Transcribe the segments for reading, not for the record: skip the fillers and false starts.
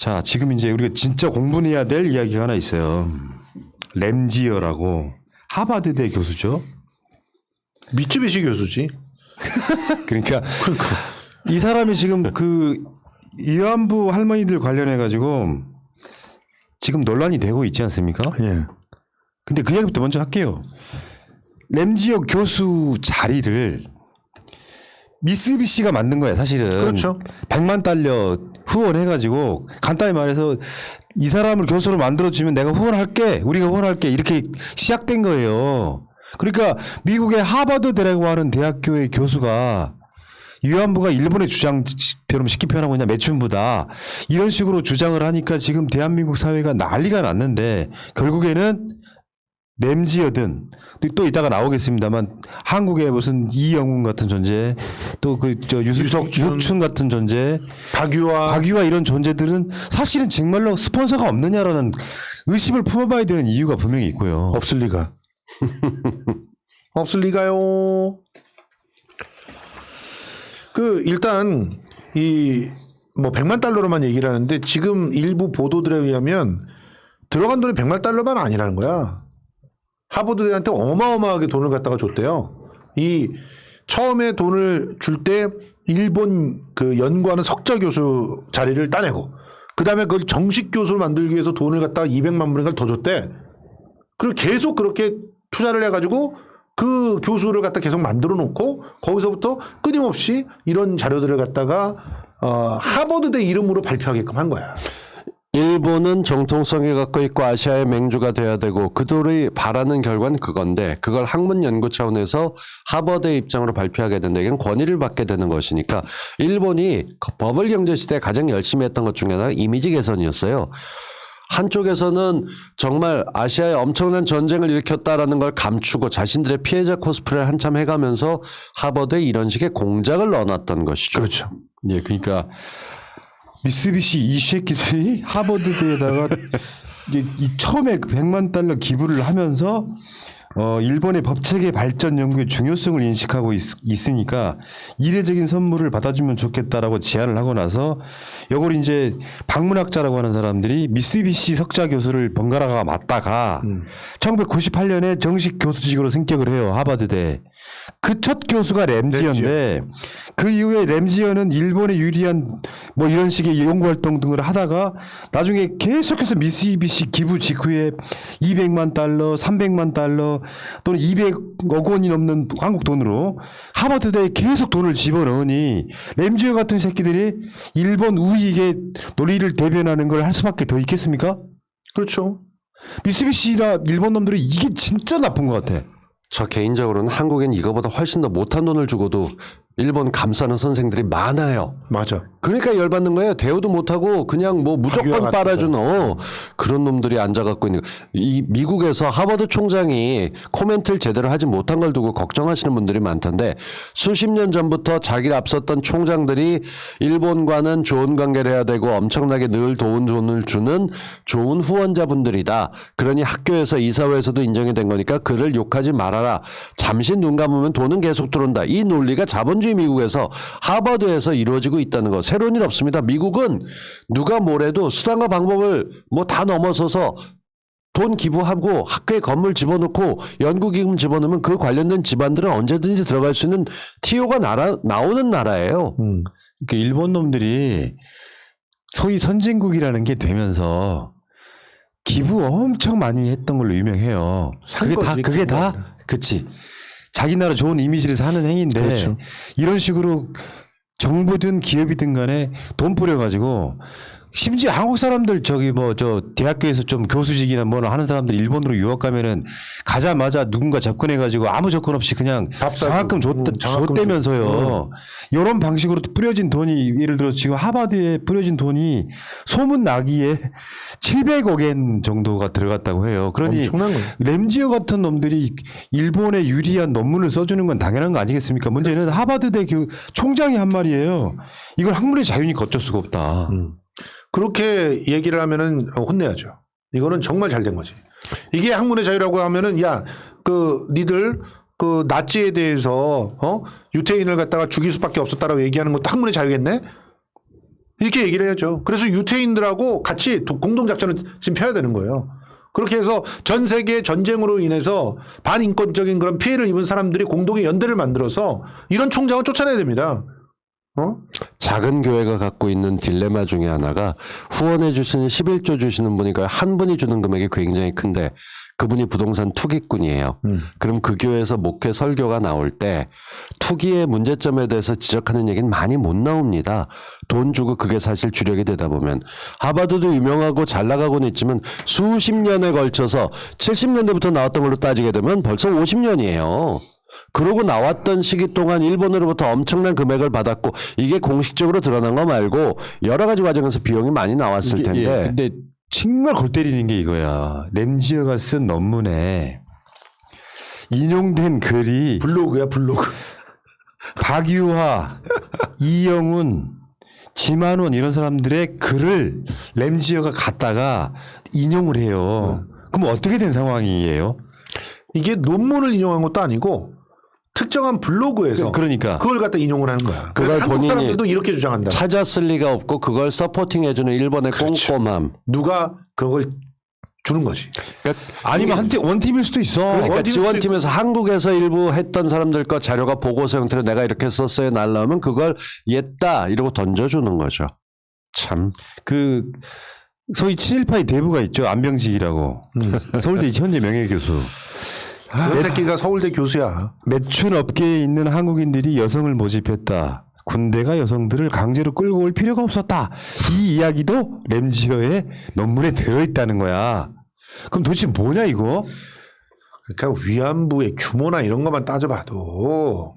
자, 지금 이제 우리가 진짜 공부해야 될 이야기가 하나 있어요. 램지어라고 하버드대 교수죠. 미쯔비시 교수지. 그러니까 이 사람이 지금 그 위안부 할머니들 관련해 가지고 지금 논란이 되고 있지 않습니까? 예. 근데 그 이야기부터 먼저 할게요. 램지어 교수 자리를 미쓰비시가 만든 거야, 사실은. 그렇죠. 100만 달러 후원해가지고 간단히 말해서 이 사람을 교수로 만들어주면 내가 후원할게, 우리가 후원할게 이렇게 시작된 거예요. 그러니까 미국의 하버드대라고 하는 대학교의 교수가 위안부가 일본의 주장처럼 쉽게 표현하고 그냥 매춘부다 이런 식으로 주장을 하니까 지금 대한민국 사회가 난리가 났는데 결국에는 램지어든 또 이따가 나오겠습니다만 한국의 무슨 이영훈 같은 존재 또 그 저 유석춘 같은 존재 박유아 이런 존재들은 사실은 정말로 스폰서가 없느냐라는 의심을 품어봐야 되는 이유가 분명히 있고요. 없을 리가. 없을 리가요. 그 일단 이 뭐 100만 달러로만 얘기를 하는데 지금 일부 보도들에 의하면 들어간 돈이 100만 달러만 아니라는 거야. 하버드대한테 어마어마하게 돈을 갖다가 줬대요. 이 처음에 돈을 줄 때 일본 그 연구하는 석좌 교수 자리를 따내고 그다음에 그걸 정식 교수로 만들기 위해서 돈을 갖다가 200만 불인가 더 줬대. 그리고 계속 그렇게 투자를 해가지고 그 교수를 갖다 계속 만들어 놓고 거기서부터 끊임없이 이런 자료들을 갖다가 하버드대 이름으로 발표하게끔 한 거야. 일본은 정통성이 갖고 있고 아시아의 맹주가 돼야 되고 그들이 바라는 결과는 그건데 그걸 학문 연구 차원에서 하버드의 입장으로 발표하게 된다. 이건 권위를 받게 되는 것이니까 일본이 버블 경제 시대에 가장 열심히 했던 것 중에 하나가 이미지 개선이었어요. 한쪽에서는 정말 아시아에 엄청난 전쟁을 일으켰다라는 걸 감추고 자신들의 피해자 코스프레를 한참 해가면서 하버드에 이런 식의 공작을 넣어놨던 것이죠. 그렇죠. 예, 그러니까 미쓰비시 이 새끼들이 하버드대에다가 이 처음에 100만 달러 기부를 하면서 일본의 법체계 발전 연구의 중요성을 인식하고 있으니까 이례적인 선물을 받아주면 좋겠다라고 제안을 하고 나서 이걸 이제 방문학자라고 하는 사람들이 미쓰비시 석좌 교수를 번갈아가 맡다가 1998년에 정식 교수직으로 승격을 해요. 하버드대. 그 첫 교수가 램지어인데 그 이후에 램지어는 일본에 유리한 뭐 이런 식의 연구활동 등을 하다가 나중에 계속해서 미쓰비시 기부 직후에 200만 달러, 300만 달러 또는 200억 원이 넘는 한국 돈으로 하버드대에 계속 돈을 집어넣으니 램지어 같은 새끼들이 일본 우익의 논리를 대변하는 걸 할 수밖에 더 있겠습니까? 그렇죠. 미쓰비시나 일본 놈들이 이게 진짜 나쁜 것 같아. 저 개인적으로는 한국엔 이거보다 훨씬 더 못한 돈을 주고도 일본 감싸는 선생들이 많아요. 맞아. 그러니까 열받는 거예요. 대우도 못하고 그냥 뭐 무조건 빨아주는 그런 놈들이 앉아갖고 있는 이 미국에서 하버드 총장이 코멘트를 제대로 하지 못한 걸 두고 걱정하시는 분들이 많던데 수십 년 전부터 자기를 앞섰던 총장들이 일본과는 좋은 관계를 해야 되고 엄청나게 늘 좋은 돈을 주는 좋은 후원자분들이다. 그러니 학교에서 이사회에서도 인정이 된 거니까 그를 욕하지 말아라. 잠시 눈 감으면 돈은 계속 들어온다. 이 논리가 자본주의 미국에서 하버드에서 이루어지고 있다는 거 새로운 일 없습니다. 미국은 누가 뭐래도 수단과 방법을 뭐 다 넘어서서 돈 기부하고 학교에 건물 집어넣고 연구기금 집어넣으면 그 관련된 집안들은 언제든지 들어갈 수 있는 TO가 나오는 나라예요. 그러니까 일본 놈들이 소위 선진국이라는 게 되면서 기부 엄청 많이 했던 걸로 유명해요. 그게 다 그치. 자기 나라 좋은 이미지를 사는 행위인데 그렇죠. 이런 식으로 정부든 기업이든 간에 돈 뿌려가지고 심지어 한국 사람들 저기 뭐 저 대학교에서 좀 교수직이나 뭐 하는 사람들 일본으로 유학 가면은 가자마자 누군가 접근해가지고 아무 조건 없이 그냥 장학금 줬대면서요. 이런 방식으로 뿌려진 돈이 예를 들어 지금 하버드에 뿌려진 돈이 소문 나기에 700억 엔 정도가 들어갔다고 해요. 그러니 램지어 같은 놈들이 일본에 유리한 논문을 써주는 건 당연한 거 아니겠습니까? 문제는 하버드대 총장이 한 말이에요. 이걸 학문의 자유니까 어쩔 수가 없다. 그렇게 얘기를 하면은 혼내야죠. 이거는 정말 잘 된 거지. 이게 학문의 자유라고 하면은 야, 그 니들 그 나치에 대해서 유태인을 갖다가 죽일 수밖에 없었다라고 얘기하는 것도 학문의 자유겠네? 이렇게 얘기를 해야죠. 그래서 유태인들하고 같이 공동작전을 지금 펴야 되는 거예요. 그렇게 해서 전 세계 전쟁으로 인해서 반인권적인 그런 피해를 입은 사람들이 공동의 연대를 만들어서 이런 총장을 쫓아내야 됩니다. 작은 교회가 갖고 있는 딜레마 중에 하나가 후원해 주시는 11조 주시는 분이 한 분이 주는 금액이 굉장히 큰데 그분이 부동산 투기꾼이에요. 그럼 그 교회에서 목회 설교가 나올 때 투기의 문제점에 대해서 지적하는 얘기는 많이 못 나옵니다. 돈 주고 그게 사실 주력이 되다 보면 하버드도 유명하고 잘 나가고는 있지만 수십 년에 걸쳐서 70년대부터 나왔던 걸로 따지게 되면 벌써 50년이에요. 그러고 나왔던 시기 동안 일본으로부터 엄청난 금액을 받았고 이게 공식적으로 드러난 거 말고 여러 가지 과정에서 비용이 많이 나왔을 텐데. 예, 근데 정말 골 때리는 게 이거야. 램지어가 쓴 논문에 인용된 글이 블로그야 블로그. 박유화, 이영훈, 지만원 이런 사람들의 글을 램지어가 갖다가 인용을 해요. 그럼 어떻게 된 상황이에요? 이게 논문을 인용한 것도 아니고 특정한 블로그에서 그러니까 그걸 갖다 인용을 하는 거야. 그걸 한국 본인이 사람들도 이렇게 주장한다. 찾았을 리가 없고 그걸 서포팅해주는 일본의 꼼꼼함. 누가 그걸 주는 거지. 그러니까 아니면 원팀일 수도 있어. 그러니까 원팀일 지원팀에서 한국에서 일부 했던 사람들 거 자료가 보고서 형태로 내가 이렇게 썼어요 날라오면 그걸 옛다 이러고 던져주는 거죠. 참. 그 소위 친일파의 대부가 있죠. 안병직이라고. 서울대 현재 명예교수. 그 새끼가 서울대 교수야. 매춘 업계에 있는 한국인들이 여성을 모집했다. 군대가 여성들을 강제로 끌고 올 필요가 없었다. 이 이야기도 램지어의 논문에 들어있다는 거야. 그럼 도대체 뭐냐 이거? 그러니까 위안부의 규모나 이런 것만 따져봐도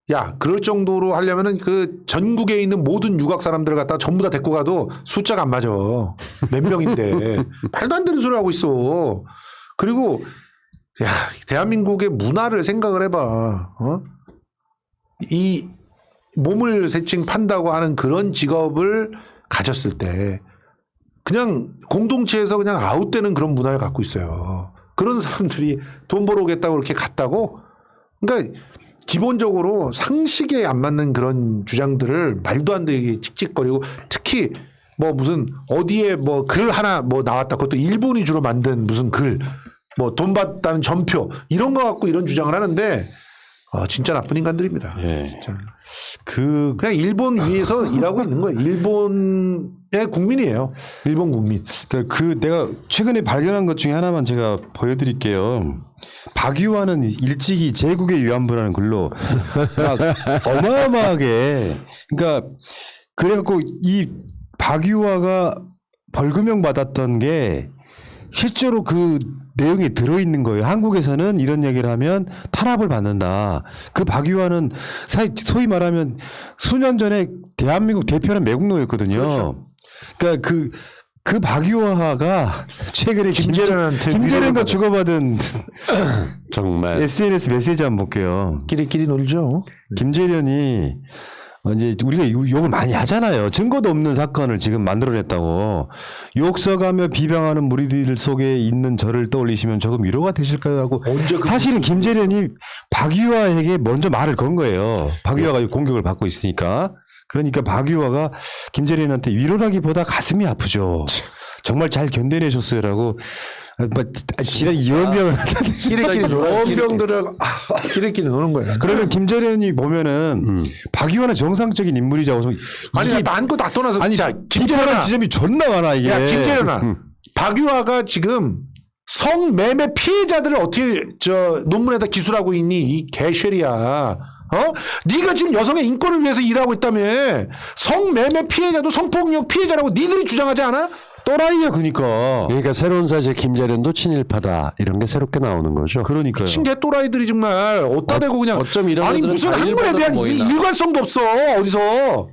야 그럴 정도로 하려면은 그 전국에 있는 모든 유학 사람들을 갖다 전부 다 데리고 가도 숫자가 안 맞아. 몇 명인데 말도 안 되는 소리 하고 있어. 그리고 야 대한민국의 문화를 생각을 해봐. 이 몸을 세칭 판다고 하는 그런 직업을 가졌을 때 그냥 공동체에서 그냥 아웃되는 그런 문화를 갖고 있어요. 그런 사람들이 돈 벌어 오겠다고 그렇게 갔다고? 그러니까 기본적으로 상식에 안 맞는 그런 주장들을 말도 안 되게 찍찍거리고 특히 뭐 무슨 어디에 뭐 글 하나 뭐 나왔다. 그것도 일본이 주로 만든 무슨 글 뭐 돈 받다는 전표 이런 거 갖고 이런 주장을 하는데 진짜 나쁜 인간들입니다. 예. 진짜. 그냥 일본 위에서 일하고 있는 거예요. 일본의 국민이에요. 일본 국민. 그 내가 최근에 발견한 것 중에 하나만 제가 보여드릴게요. 박유화는 일찍이 제국의 위안부라는 글로 막 어마어마하게 그러니까 그래갖고 이 박유화가 벌금형 받았던 게 실제로 그 내용이 들어있는 거예요. 한국에서는 이런 얘기를 하면 탄압을 받는다. 그 박유화는 소위 말하면 수년 전에 대한민국 대표는 매국노였거든요. 그렇죠. 그러니까 그 박유화가 최근에 김재련한테 김재련과 주고받은 정말 SNS 메시지 한번 볼게요. 끼리끼리 놀죠. 김재련이 이제 우리가 욕을 많이 하잖아요. 증거도 없는 사건을 지금 만들어냈다고. 욕 써가며 비방하는 무리들 속에 있는 저를 떠올리시면 조금 위로가 되실까요? 하고 사실은 김재련이 박유화에게 먼저 말을 건 거예요. 박유화가 공격을 받고 있으니까. 그러니까 박유화가 김재련한테 위로라기보다 가슴이 아프죠. 정말 잘 견뎌내셨어요라고. 지난 이원병을 끼리끼리 노병들을 끼리끼리 노는 거예요. 그러면 김재련이 보면은 박유화는 정상적인 인물이자고 아니 난거 다 떠나서 아니 김재련한 지점이 존나 많아 이게. 야 김재련아 박유화가 지금 성매매 피해자들을 어떻게 논문에다 기술하고 있니 이 개쉐리야. 네가 지금 여성의 인권을 위해서 일하고 있다며. 성매매 피해자도 성폭력 피해자라고 니들이 주장하지 않아? 또라이야 그러니까. 그러니까 새로운 사실 김재련도 친일파다 이런 게 새롭게 나오는 거죠. 그러니까요. 친개 또라이들이 정말 어따 대고 그냥 어쩜 이런 아니 애들은 무슨 다 학문에 일본으로 대한 모이나. 일관성도 없어 어디서.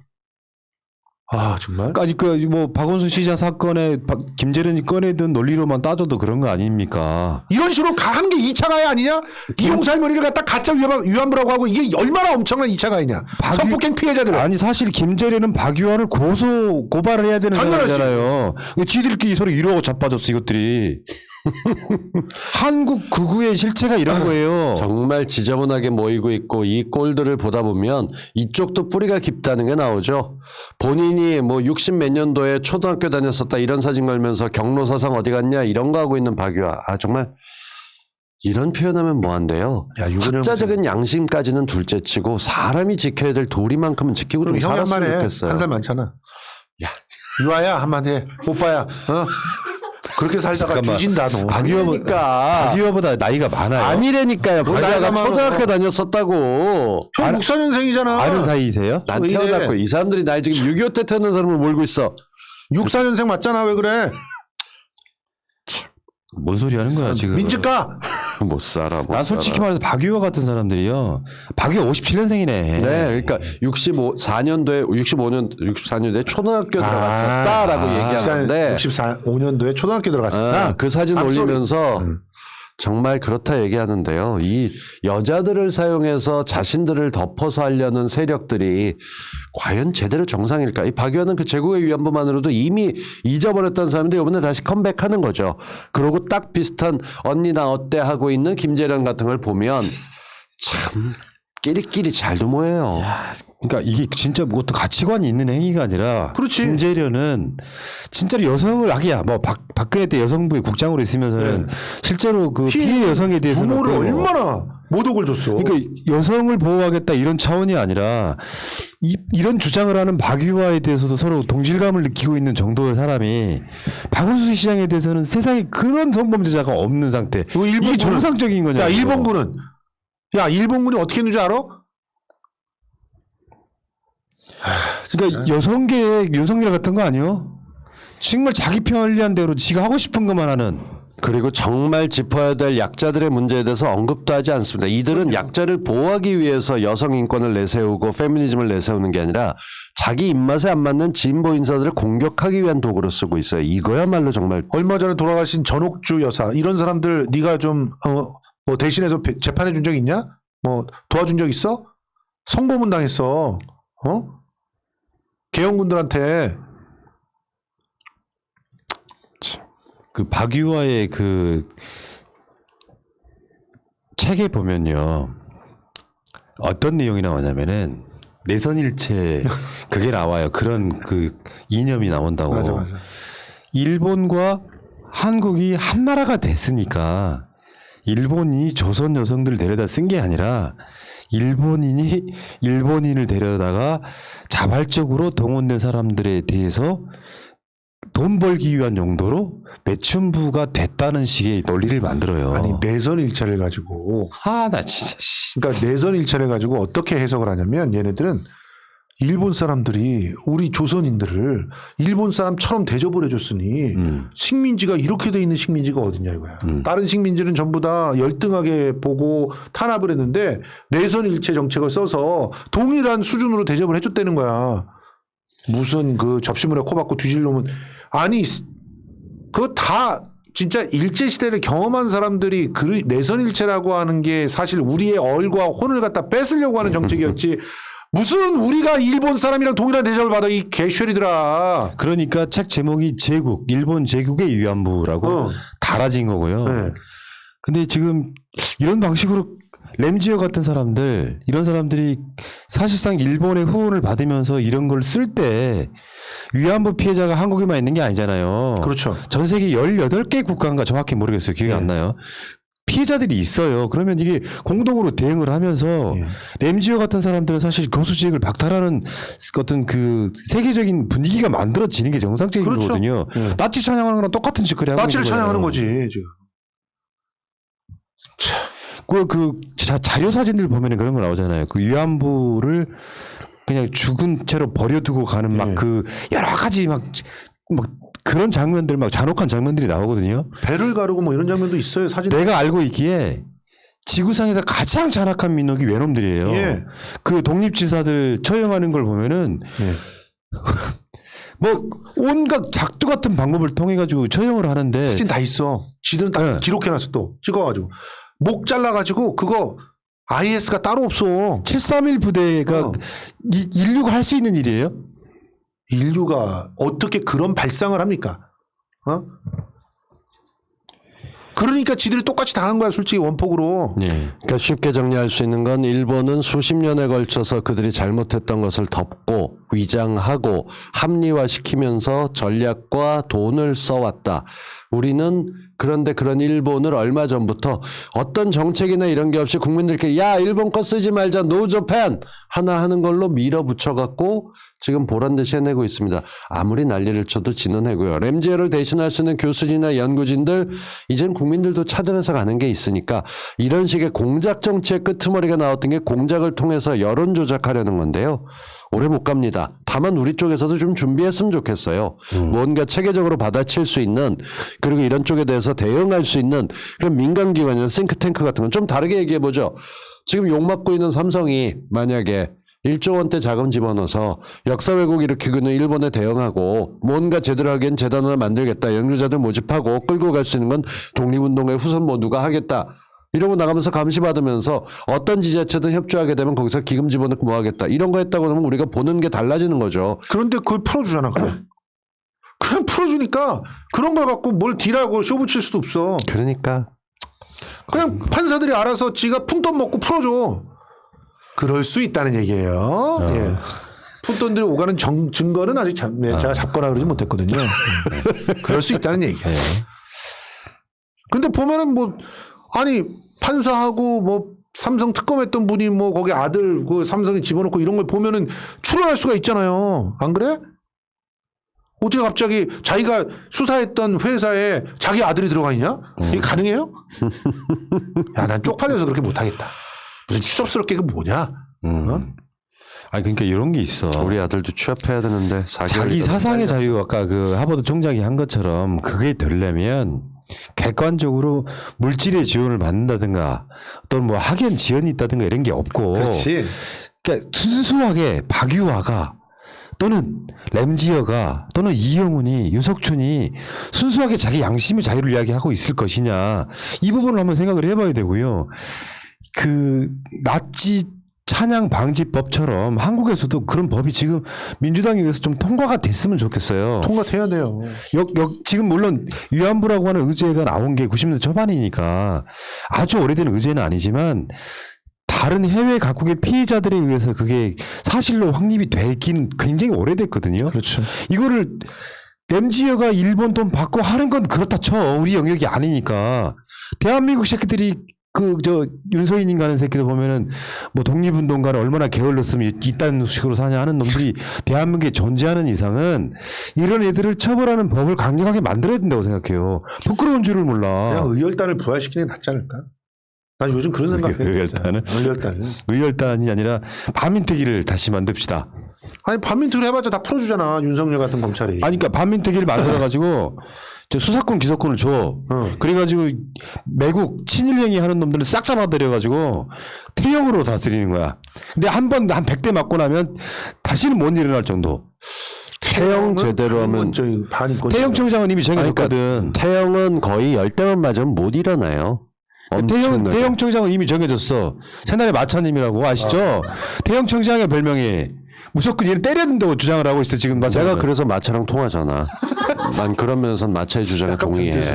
정말. 아니 뭐 박원순 시장 사건에 김재련이 꺼내든 논리로만 따져도 그런 거 아닙니까? 이런 식으로 한 게 2차 가해 아니냐? 이용사 할머니를 갖다 가짜 위안부라고 하고 이게 얼마나 엄청난 2차 가해냐? 성폭행 피해자들. 아니 사실 김재련은 박유화를 고발을 해야 되는 당연하지. 사람이잖아요. 지들끼리 서로 이러고 자빠졌어 이것들이. 한국 극우의 실체가 이런 거예요. 정말 지저분하게 모이고 있고 이 꼴들을 보다 보면 이쪽도 뿌리가 깊다는 게 나오죠. 본인이 뭐 60 몇 년도에 초등학교 다녔었다 이런 사진 걸면서 경로사상 어디 갔냐 이런 거 하고 있는 박유아. 아 정말 이런 표현하면 뭐한데요. 야, 유근영 학자적인 양심까지는 둘째치고 사람이 지켜야 될 도리만큼은 지키고 좀 형이 살았으면 한마디 좋겠어요. 한 살 많잖아. 야. 유아야 한마디 해. 오빠야. 그렇게 살다가 잠깐만. 뒤진다 너. 박유아보다 나이가 많아요. 아니라니까요. 박유아가 나이가 초등학교 다녔었다고. 형 육사년생이잖아. 아는 사이세요? 난 왜 이래? 태어났고 이 사람들이 날 지금 6.25 때 태어난 사람을 몰고 있어. 64년생 맞잖아. 왜 그래? 뭔 소리 하는 거야 지금? 민증가. 못 살아. 못 난 솔직히 살아. 말해서 박유아 같은 사람들이요. 박유아 57년생이네. 네, 그러니까 64년도에 64년도에 초등학교 들어갔었다라고 얘기하는데 64년도에 초등학교 들어갔었다. 그 사진 앞소리. 올리면서 정말 그렇다 얘기하는데요. 이 여자들을 사용해서 자신들을 덮어서 하려는 세력들이 과연 제대로 정상일까? 이 박유아는 그 제국의 위안부만으로도 이미 잊어버렸던 사람인데 이번에 다시 컴백하는 거죠. 그러고 딱 비슷한 언니 나 어때 하고 있는 김재련 같은 걸 보면 참 끼리끼리 잘도 모여요. 그러니까 이게 진짜 뭐 어떤 가치관이 있는 행위가 아니라 그렇지. 김재련은 진짜로 여성을 하기야 뭐 박근혜 때 여성부의 국장으로 있으면서는 실제로 그 피해 여성에 대해서는 부모를 그 얼마나 모독을 줬어. 그러니까 여성을 보호하겠다 이런 차원이 아니라 이런 주장을 하는 박유아에 대해서도 서로 동질감을 느끼고 있는 정도의 사람이 박원순 시장에 대해서는 세상에 그런 성범죄자가 없는 상태. 이게 정상적인 거냐? 야 일본군은 일본군이 어떻게 했는지 알아? 그러니까 여성계의 윤석열 같은 거 아니요? 정말 자기 편리한 대로 지가 하고 싶은 것만 하는. 그리고 정말 짚어야 될 약자들의 문제에 대해서 언급도 하지 않습니다. 이들은 약자를 보호하기 위해서 여성 인권을 내세우고 페미니즘을 내세우는 게 아니라 자기 입맛에 안 맞는 진보 인사들을 공격하기 위한 도구로 쓰고 있어요. 이거야말로 정말 얼마 전에 돌아가신 전옥주 여사 이런 사람들 네가 좀 뭐 대신해서 재판해 준 적 있냐? 뭐 도와준 적 있어? 성고문 당했어. 개헌군들한테. 그 박유아의 그 책에 보면요. 어떤 내용이 나오냐면은 내선일체 그게 나와요. 그런 그 이념이 나온다고. 맞아. 일본과 한국이 한 나라가 됐으니까 일본이 조선 여성들을 데려다 쓴 게 아니라 일본인이 일본인을 데려다가 자발적으로 동원된 사람들에 대해서 돈 벌기 위한 용도로 매춘부가 됐다는 식의 논리를 만들어요. 아니 내선 일체를 가지고 나 진짜. 그러니까 내선 일체를 가지고 어떻게 해석을 하냐면 얘네들은 일본 사람들이 우리 조선인들을 일본 사람처럼 대접을 해줬으니 식민지가 이렇게 돼 있는 식민지가 어딨냐 이거야. 다른 식민지는 전부 다 열등하게 보고 탄압을 했는데 내선 일체 정책을 써서 동일한 수준으로 대접을 해줬다는 거야. 무슨 그 접시물에 코 박고 뒤질 놈은 아니 그거 다 진짜 일제 시대를 경험한 사람들이 그 내선 일체라고 하는 게 사실 우리의 얼과 혼을 갖다 뺏으려고 하는 정책이었지. 무슨 우리가 일본 사람이랑 동일한 대접을 받아 이 개쉐리들아. 그러니까 책 제목이 제국, 일본 제국의 위안부라고 달아진 거고요. 네. 근데 지금 이런 방식으로 램지어 같은 사람들, 이런 사람들이 사실상 일본의 후원을 받으면서 이런 걸 쓸 때 위안부 피해자가 한국에만 있는 게 아니잖아요. 그렇죠. 전 세계 18개 국가인가 정확히 모르겠어요. 기억이 안 나요. 피해자들이 있어요. 그러면 이게 공동으로 대응을 하면서 램지어 같은 사람들은 사실 교수직을 박탈하는 어떤 그 세계적인 분위기가 만들어지는 게 정상적인 그렇죠. 거거든요. 나치 찬양하는 거랑 똑같은 짓거리 하고 나치를 있는 거예요. 찬양하는 거지 지금. 자료 사진들 보면 그런 거 나오잖아요. 그 위안부를 그냥 죽은 채로 버려두고 가는 막 그 여러 가지 막 그런 장면들 막 잔혹한 장면들이 나오거든요. 배를 가르고 뭐 이런 장면도 있어요 사진. 내가 알고 있기에 지구상에서 가장 잔악한 민족이 외놈들이에요. 예. 그 독립지사들 처형하는 걸 보면은 뭐 온갖 작두 같은 방법을 통해 가지고 처형을 하는데 사진 다 있어. 지들은 다 기록해놨어 또 찍어가지고 목 잘라가지고 그거 IS가 따로 없어. 731 부대가 인류가 할 수 있는 일이에요? 인류가 어떻게 그런 발상을 합니까? 그러니까 지들이 똑같이 당한 거야 솔직히 원폭으로. 그러니까 쉽게 정리할 수 있는 건 일본은 수십 년에 걸쳐서 그들이 잘못했던 것을 덮고 위장하고 합리화시키면서 전략과 돈을 써왔다. 우리는 그런데 그런 일본을 얼마 전부터 어떤 정책이나 이런 게 없이 국민들께 야 일본 거 쓰지 말자 노저펜 하나 하는 걸로 밀어붙여갖고 지금 보란듯이 해내고 있습니다. 아무리 난리를 쳐도 지는 해고요. 램지어를 대신할 수 있는 교수진이나 연구진들 이젠 국민들도 차들해서 가는 게 있으니까 이런 식의 공작 정치의 끄트머리가 나왔던 게 공작을 통해서 여론 조작하려는 건데요. 오래 못 갑니다. 다만 우리 쪽에서도 좀 준비했으면 좋겠어요. 뭔가 체계적으로 받아칠 수 있는 그리고 이런 쪽에 대해서 대응할 수 있는 그런 민간기관이나 싱크탱크 같은 건 좀 다르게 얘기해보죠. 지금 욕먹고 있는 삼성이 만약에 1조 원대 자금 집어넣어서 역사 왜곡 일으키고 있는 일본에 대응하고 뭔가 제대로 하기엔 재단을 만들겠다. 연구자들 모집하고 끌고 갈 수 있는 건 독립운동의 후손 모두가 하겠다. 이러고 나가면서 감시받으면서 어떤 지자체든 협조하게 되면 거기서 기금 집어넣고 뭐 하겠다. 이런 거 했다고 하면 우리가 보는 게 달라지는 거죠. 그런데 그걸 풀어주잖아. 그냥 풀어주니까 그런 걸 갖고 뭘 딜하고 쇼 붙일 수도 없어. 그러니까. 그냥 판사들이 알아서 지가 푼돈 먹고 풀어줘. 그럴 수 있다는 얘기예요. 예. 푼돈들이 오가는 증거는 아직 제가 잡거나 그러지 못했거든요. 그럴 수 있다는 얘기예요. 근데 보면은 뭐 아니 판사하고 뭐 삼성 특검했던 분이 뭐 거기 아들 그 삼성에 집어넣고 이런 걸 보면은 출연할 수가 있잖아요. 안 그래? 어떻게 갑자기 자기가 수사했던 회사에 자기 아들이 들어가 있냐? 이게 가능해요? 야, 난 쪽팔려서 그렇게 못하겠다. 무슨 추접스럽게 그 뭐냐? 어? 아니 그러니까 이런 게 있어. 우리 아들도 취업해야 되는데 4개월 자기 사상의 자유 아까 그 하버드 총장이 한 것처럼 그게 되려면 객관적으로 물질의 지원을 받는다든가 또는 뭐 학연 지원이 있다든가 이런 게 없고 그렇지. 그러니까 순수하게 박유화가 또는 램지어가 또는 이영훈이 유석춘이 순수하게 자기 양심의 자유를 이야기하고 있을 것이냐 이 부분을 한번 생각을 해봐야 되고요. 그 나치 찬양 방지법처럼 한국에서도 그런 법이 지금 민주당에 의해서 좀 통과가 됐으면 좋겠어요. 통과돼야 돼요. 지금 물론 위안부라고 하는 의제가 나온 게 90년대 초반이니까 아주 오래된 의제는 아니지만 다른 해외 각국의 피해자들에 의해서 그게 사실로 확립이 되긴 굉장히 오래됐거든요. 그렇죠. 이거를 램지어가 일본 돈 받고 하는 건 그렇다 쳐. 우리 영역이 아니니까. 대한민국 새끼들이 윤서인인 가는 새끼들 보면은 뭐 독립운동가를 얼마나 게을렀으면 이딴 식으로 사냐 하는 놈들이 대한민국에 존재하는 이상은 이런 애들을 처벌하는 법을 강력하게 만들어야 된다고 생각해요. 부끄러운 줄을 몰라. 그냥 의열단을 부활시키는 게 낫지 않을까? 난 요즘 그런 생각해. 의열단이 아니라 반민특위를 다시 만듭시다. 아니 반민특위 해봤자 다 풀어주잖아. 윤석열 같은 검찰이. 아니 그러니까 반민특위를 만들어가지고 저 수사권 기소권을 줘. 그래가지고 매국 친일행위 하는 놈들을 싹 잡아들여가지고 태형으로 다스리는 거야. 근데 한 100대 맞고 나면 다시는 못 일어날 정도. 태형 제대로 하면 태형 청장은 이미 정해졌거든. 태형은 거의 10대만 맞으면 못 일어나요. 태형 청장은 이미 정해졌어. 새날의 마차님이라고 아시죠? 태형 청장의 별명이 무조건 얘는 때려야 된다고 주장을 하고 있어 지금. 제가 그래서 마차랑 통하잖아. 난 그런 면에서 마차의 주장에 동의해.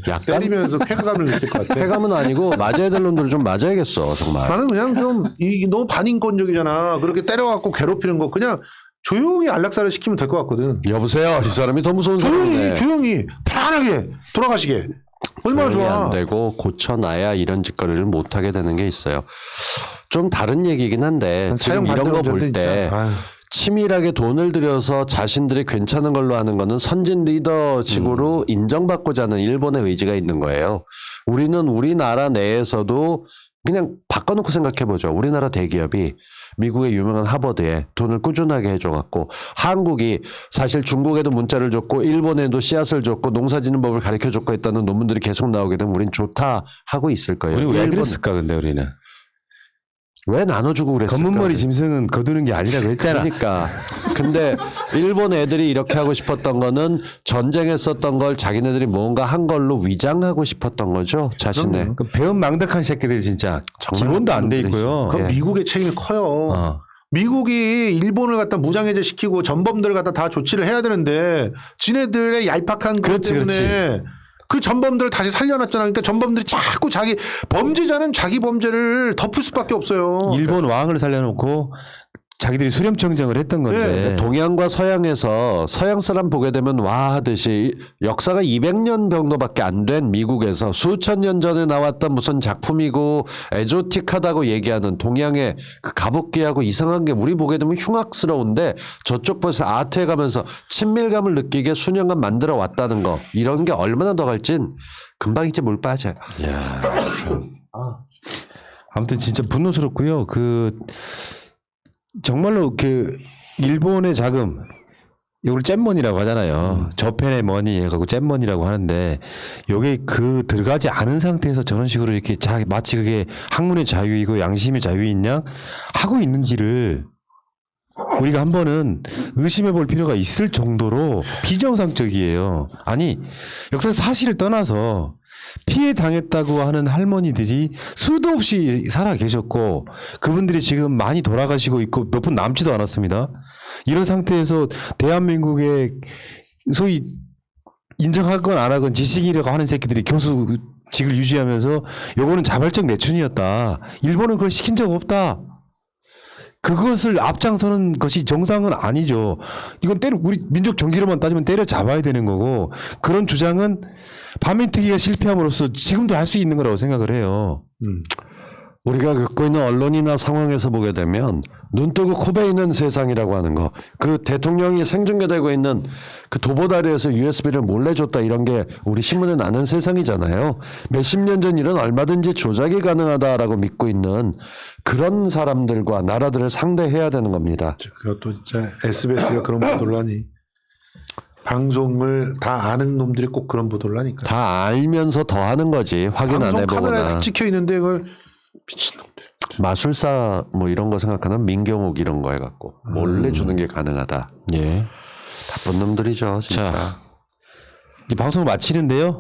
약간 때리면서 쾌감을 느낄 것 같아. 쾌감은 아니고 맞아야 될 놈들을 좀 맞아야겠어 정말. 나는 그냥 좀 너무 반인권적이잖아. 그렇게 때려갖고 괴롭히는 거 그냥 조용히 안락사를 시키면 될 것 같거든. 여보세요. 이 사람이 더 무서운 사람이네. 조용히 편안하게 돌아가시게. 얼마나 좋아. 안 되고 고쳐놔야 이런 짓거리를 못하게 되는 게 있어요. 좀 다른 얘기긴 한데 지금 이런 거 볼 때 치밀하게 돈을 들여서 자신들이 괜찮은 걸로 하는 거는 선진 리더식으로 인정받고자 하는 일본의 의지가 있는 거예요. 우리는 우리나라 내에서도 그냥 바꿔놓고 생각해보죠. 우리나라 대기업이 미국의 유명한 하버드에 돈을 꾸준하게 해줘갖고 한국이 사실 중국에도 문자를 줬고 일본에도 씨앗을 줬고 농사짓는 법을 가르쳐줬고 했다는 논문들이 계속 나오게 되면 우린 좋다 하고 있을 거예요. 우리 왜 그랬을까 근데 우리는. 왜 나눠주고 그랬을까? 검은머리 짐승은 거두는 게 아니라고 했잖아. 그러니까. 근데 일본 애들이 이렇게 하고 싶었던 거는 전쟁했었던 걸 자기네들이 뭔가 한 걸로 위장하고 싶었던 거죠. 자신의. 그 배은망덕한 새끼들이 진짜 기본도 안 돼 있고요. 그럼 미국의 책임이 커요. 미국이 일본을 갖다 무장해제 시키고 전범들을 갖다 다 조치를 해야 되는데 지네들의 얄팍한 것 때문에 그 전범들을 다시 살려놨잖아. 그러니까 전범들이 자꾸 범죄자는 자기 범죄를 덮을 수밖에 없어요. 일본 왕을 살려놓고 자기들이 수렴청정을 했던 건데. 동양과 서양에서 서양 사람 보게 되면 와 하듯이 역사가 200년 정도밖에 안 된 미국에서 수천 년 전에 나왔던 무슨 작품이고 에조틱하다고 얘기하는 동양의 그 가부끼하고 이상한 게 우리 보게 되면 흉악스러운데 저쪽 벌써 아트에 가면서 친밀감을 느끼게 수년간 만들어 왔다는 거 이런 게 얼마나 더 갈진 금방 이제 물 빠져요. 이야, 참. 아무튼 진짜 분노스럽고요. 정말로 일본의 자금 이걸 잼머니라고 하잖아요. 저편의 머니 해가지고 잼머니라고 하는데 요게 들어가지 않은 상태에서 저런 식으로 이렇게 마치 그게 학문의 자유이고 양심의 자유인 양 하고 있는지를 우리가 한 번은 의심해 볼 필요가 있을 정도로 비정상적이에요. 아니 역사 사실을 떠나서 피해 당했다고 하는 할머니들이 수도 없이 살아 계셨고 그분들이 지금 많이 돌아가시고 있고 몇 분 남지도 않았습니다. 이런 상태에서 대한민국의 소위 인정하건 안 하건 지식이라고 하는 새끼들이 교수직을 유지하면서 요거는 자발적 내춘이었다. 일본은 그걸 시킨 적 없다. 그것을 앞장서는 것이 정상은 아니죠. 이건 우리 민족 정기로만 따지면 때려잡아야 되는 거고 그런 주장은 반민특위가 실패함으로써 지금도 할 수 있는 거라고 생각을 해요. 우리가 겪고 있는 언론이나 상황에서 보게 되면 눈 뜨고 코 베이는 세상이라고 하는 거. 그 대통령이 생중계되고 있는 그 도보다리에서 USB를 몰래 줬다 이런 게 우리 신문에 나는 세상이잖아요. 몇십 년 전 일은 얼마든지 조작이 가능하다라고 믿고 있는 그런 사람들과 나라들을 상대해야 되는 겁니다. 그것도 진짜 SBS가 그런 보도를 하니 방송을 다 아는 놈들이 꼭 그런 보도를 하니까. 다 알면서 더 하는 거지. 확인 안 방송 카메라에 해보거나. 다 찍혀 있는데 그걸 미친놈들. 마술사 뭐 이런 거 생각하는 민경욱 이런 거 해갖고 몰래 주는 게 가능하다. 예. 나쁜 놈들이죠. 진짜. 자, 이제 방송을 마치는데요.